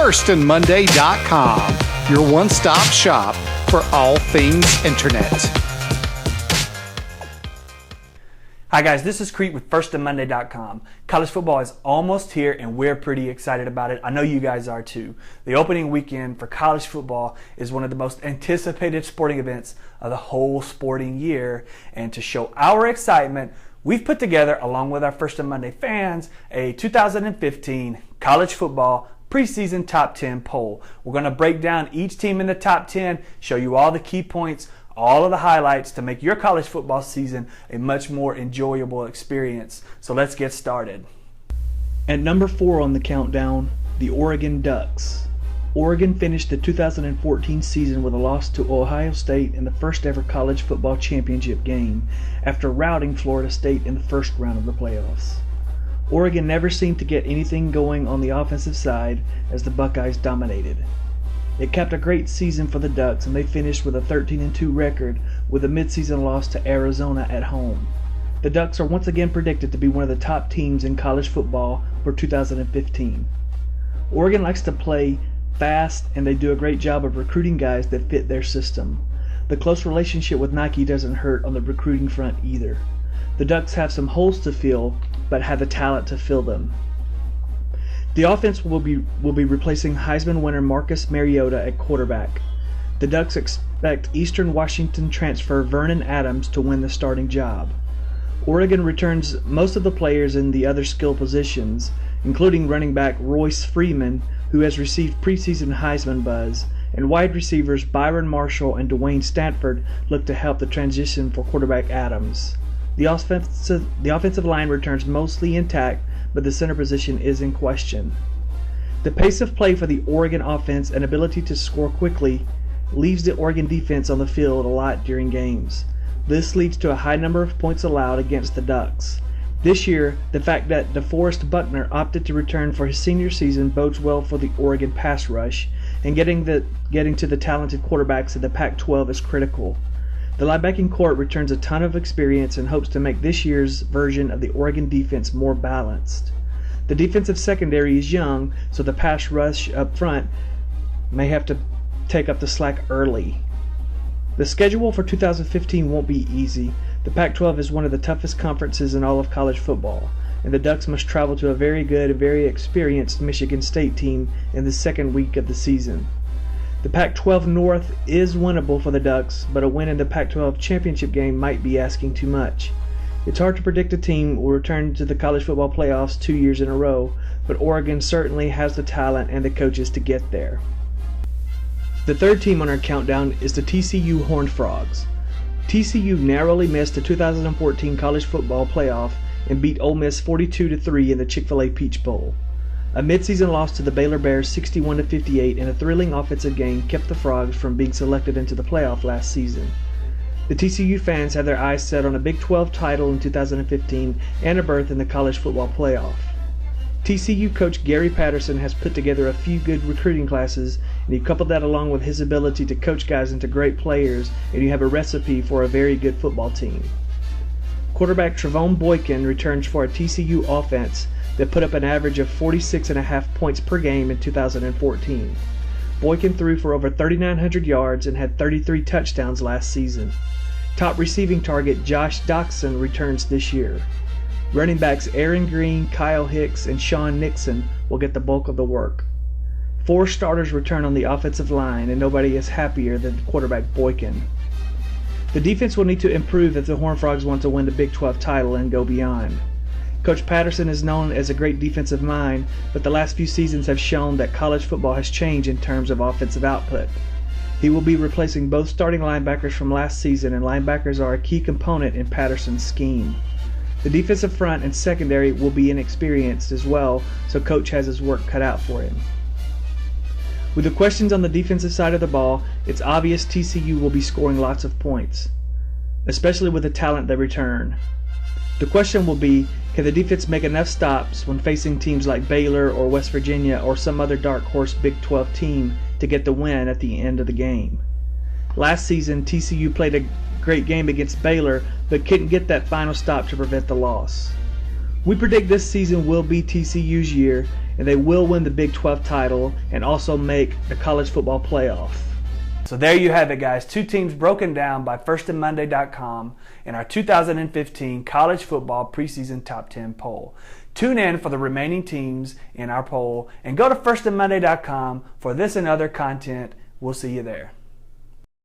firstandmonday.com, your one-stop shop for all things internet. Hi guys, this is Crete with firstandmonday.com. College football is almost here and we're pretty excited about it. I know you guys are too. The opening weekend for college football is one of the most anticipated sporting events of the whole sporting year. And to show our excitement, we've put together, along with our First and Monday fans, a 2015 college football preseason top 10 poll. We're going to break down each team in the top 10, show you all the key points, all of the highlights to make your college football season a much more enjoyable experience. So let's get started. At number 4 on the countdown, the Oregon Ducks. Oregon finished the 2014 season with a loss to Ohio State in the first ever college football championship game after routing Florida State in the first round of the playoffs. Oregon never seemed to get anything going on the offensive side as the Buckeyes dominated. It capped a great season for the Ducks, and they finished with a 13-2 record with a midseason loss to Arizona at home. The Ducks are once again predicted to be one of the top teams in college football for 2015. Oregon likes to play fast, and they do a great job of recruiting guys that fit their system. The close relationship with Nike doesn't hurt on the recruiting front either. The Ducks have some holes to fill, but have the talent to fill them. The offense will be replacing Heisman winner Marcus Mariota at quarterback. The Ducks expect Eastern Washington transfer Vernon Adams to win the starting job. Oregon returns most of the players in the other skill positions, including running back Royce Freeman, who has received preseason Heisman buzz, and wide receivers Byron Marshall and Dwayne Stanford look to help the transition for quarterback Adams. The offensive line returns mostly intact, but the center position is in question. The pace of play for the Oregon offense and ability to score quickly leaves the Oregon defense on the field a lot during games. This leads to a high number of points allowed against the Ducks. This year, the fact that DeForest Buckner opted to return for his senior season bodes well for the Oregon pass rush, and getting to the talented quarterbacks in the Pac-12 is critical. The linebacking corps returns a ton of experience and hopes to make this year's version of the Oregon defense more balanced. The defensive secondary is young, so the pass rush up front may have to take up the slack early. The schedule for 2015 won't be easy. The Pac-12 is one of the toughest conferences in all of college football, and the Ducks must travel to a very good and very experienced Michigan State team in the second week of the season. The Pac-12 North is winnable for the Ducks, but a win in the Pac-12 championship game might be asking too much. It's hard to predict a team will return to the college football playoffs 2 years in a row, but Oregon certainly has the talent and the coaches to get there. The third team on our countdown is the TCU Horned Frogs. TCU narrowly missed the 2014 college football playoff and beat Ole Miss 42-3 in the Chick-fil-A Peach Bowl. A midseason loss to the Baylor Bears 61-58 in a thrilling offensive game kept the Frogs from being selected into the playoff last season. The TCU fans have their eyes set on a Big 12 title in 2015 and a berth in the college football playoff. TCU coach Gary Patterson has put together a few good recruiting classes, and you couple that along with his ability to coach guys into great players, and you have a recipe for a very good football team. Quarterback Trevone Boykin returns for a TCU offense that put up an average of 46.5 points per game in 2014. Boykin threw for over 3,900 yards and had 33 touchdowns last season. Top receiving target Josh Doxson returns this year. Running backs Aaron Green, Kyle Hicks, and Sean Nixon will get the bulk of the work. 4 starters return on the offensive line, and nobody is happier than quarterback Boykin. The defense will need to improve if the Horned Frogs want to win the Big 12 title and go beyond. Coach Patterson is known as a great defensive mind, but the last few seasons have shown that college football has changed in terms of offensive output. He will be replacing both starting linebackers from last season, and linebackers are a key component in Patterson's scheme. The defensive front and secondary will be inexperienced as well, so Coach has his work cut out for him. With the questions on the defensive side of the ball, it's obvious TCU will be scoring lots of points, especially with the talent they return. The question will be, can the defense make enough stops when facing teams like Baylor or West Virginia or some other dark horse Big 12 team to get the win at the end of the game? Last season, TCU played a great game against Baylor, but couldn't get that final stop to prevent the loss. We predict this season will be TCU's year, and they will win the Big 12 title and also make the college football playoff. So there you have it, guys. 2 teams broken down by firstandmonday.com in our 2015 College Football Preseason Top 10 poll. Tune in for the remaining teams in our poll and go to firstandmonday.com for this and other content. We'll see you there.